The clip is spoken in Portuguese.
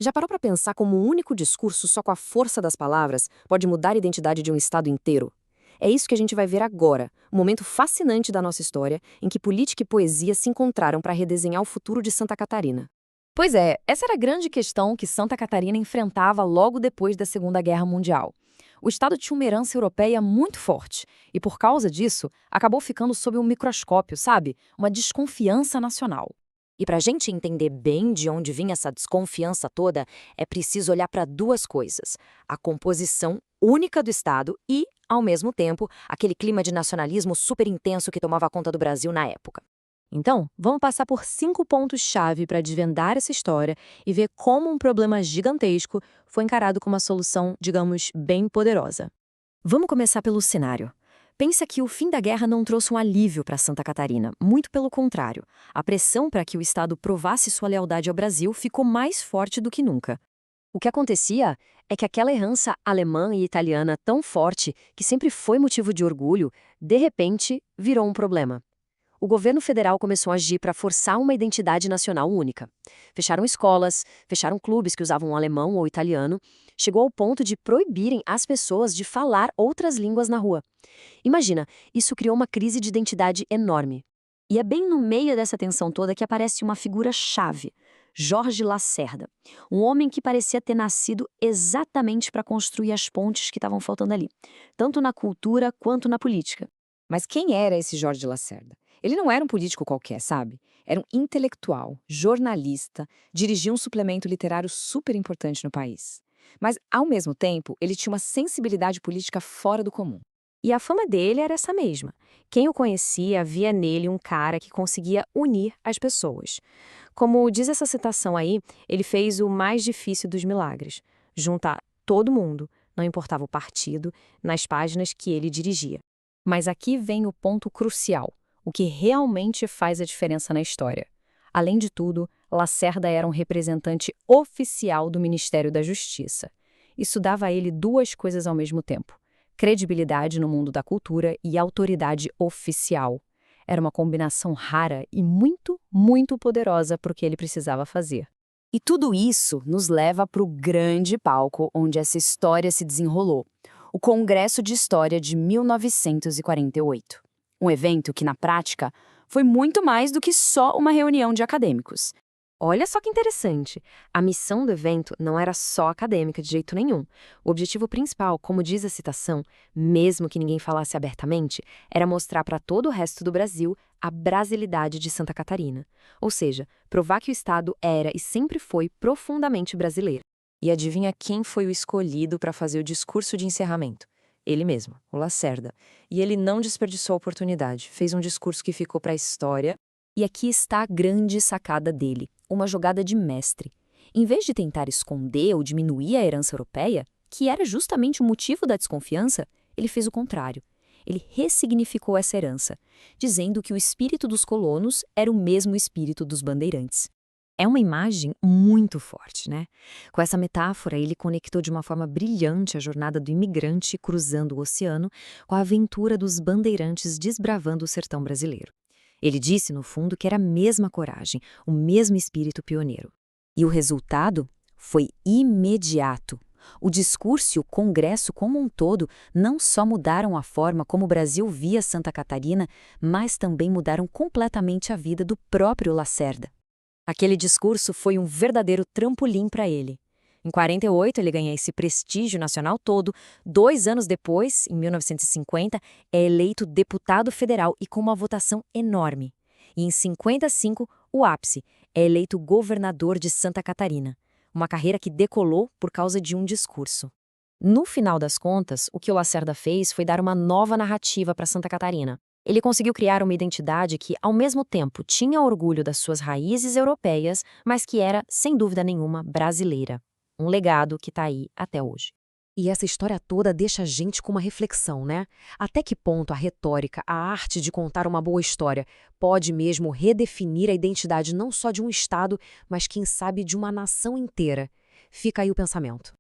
Já parou para pensar como um único discurso só com a força das palavras pode mudar a identidade de um estado inteiro? É isso que a gente vai ver agora, um momento fascinante da nossa história em que política e poesia se encontraram para redesenhar o futuro de Santa Catarina. Pois é, essa era a grande questão que Santa Catarina enfrentava logo depois da Segunda Guerra Mundial. O estado tinha uma herança europeia muito forte e, por causa disso, acabou ficando sob um microscópio, sabe? Uma desconfiança nacional. E para a gente entender bem de onde vinha essa desconfiança toda, é preciso olhar para duas coisas: a composição única do Estado e, ao mesmo tempo, aquele clima de nacionalismo super intenso que tomava conta do Brasil na época. Então, vamos passar por 5 pontos-chave para desvendar essa história e ver como um problema gigantesco foi encarado como uma solução, digamos, bem poderosa. Vamos começar pelo cenário. Pensa que o fim da guerra não trouxe um alívio para Santa Catarina, muito pelo contrário. A pressão para que o Estado provasse sua lealdade ao Brasil ficou mais forte do que nunca. O que acontecia é que aquela herança alemã e italiana tão forte, que sempre foi motivo de orgulho, de repente virou um problema. O governo federal começou a agir para forçar uma identidade nacional única. Fecharam escolas, fecharam clubes que usavam alemão ou italiano, chegou ao ponto de proibirem as pessoas de falar outras línguas na rua. Imagina, isso criou uma crise de identidade enorme. E é bem no meio dessa tensão toda que aparece uma figura-chave, Jorge Lacerda, um homem que parecia ter nascido exatamente para construir as pontes que estavam faltando ali, tanto na cultura quanto na política. Mas quem era esse Jorge Lacerda? Ele não era um político qualquer, sabe? Era um intelectual, jornalista, dirigia um suplemento literário super importante no país. Mas, ao mesmo tempo, ele tinha uma sensibilidade política fora do comum. E a fama dele era essa mesma. Quem o conhecia via nele um cara que conseguia unir as pessoas. Como diz essa citação aí, ele fez o mais difícil dos milagres: juntar todo mundo, não importava o partido, nas páginas que ele dirigia. Mas aqui vem o ponto crucial, o que realmente faz a diferença na história. Além de tudo, Lacerda era um representante oficial do Ministério da Justiça. Isso dava a ele duas coisas ao mesmo tempo: credibilidade no mundo da cultura e autoridade oficial. Era uma combinação rara e muito, muito poderosa para o que ele precisava fazer. E tudo isso nos leva para o grande palco onde essa história se desenrolou: o Congresso de História de 1948. Um evento que, na prática, foi muito mais do que só uma reunião de acadêmicos. Olha só que interessante, a missão do evento não era só acadêmica de jeito nenhum. O objetivo principal, como diz a citação, mesmo que ninguém falasse abertamente, era mostrar para todo o resto do Brasil a brasilidade de Santa Catarina. Ou seja, provar que o Estado era e sempre foi profundamente brasileiro. E adivinha quem foi o escolhido para fazer o discurso de encerramento? Ele mesmo, o Lacerda. E ele não desperdiçou a oportunidade, fez um discurso que ficou para a história. E aqui está a grande sacada dele, uma jogada de mestre. Em vez de tentar esconder ou diminuir a herança europeia, que era justamente o motivo da desconfiança, ele fez o contrário. Ele ressignificou essa herança, dizendo que o espírito dos colonos era o mesmo espírito dos bandeirantes. É uma imagem muito forte, né? Com essa metáfora, ele conectou de uma forma brilhante a jornada do imigrante cruzando o oceano com a aventura dos bandeirantes desbravando o sertão brasileiro. Ele disse, no fundo, que era a mesma coragem, o mesmo espírito pioneiro. E o resultado foi imediato. O discurso e o Congresso como um todo não só mudaram a forma como o Brasil via Santa Catarina, mas também mudaram completamente a vida do próprio Lacerda. Aquele discurso foi um verdadeiro trampolim para ele. Em 48, ele ganha esse prestígio nacional todo. 2 anos depois, em 1950, é eleito deputado federal e com uma votação enorme. E em 55, o ápice, é eleito governador de Santa Catarina. Uma carreira que decolou por causa de um discurso. No final das contas, o que o Lacerda fez foi dar uma nova narrativa para Santa Catarina. Ele conseguiu criar uma identidade que, ao mesmo tempo, tinha orgulho das suas raízes europeias, mas que era, sem dúvida nenhuma, brasileira. Um legado que está aí até hoje. E essa história toda deixa a gente com uma reflexão, né? Até que ponto a retórica, a arte de contar uma boa história, pode mesmo redefinir a identidade não só de um estado, mas quem sabe de uma nação inteira? Fica aí o pensamento.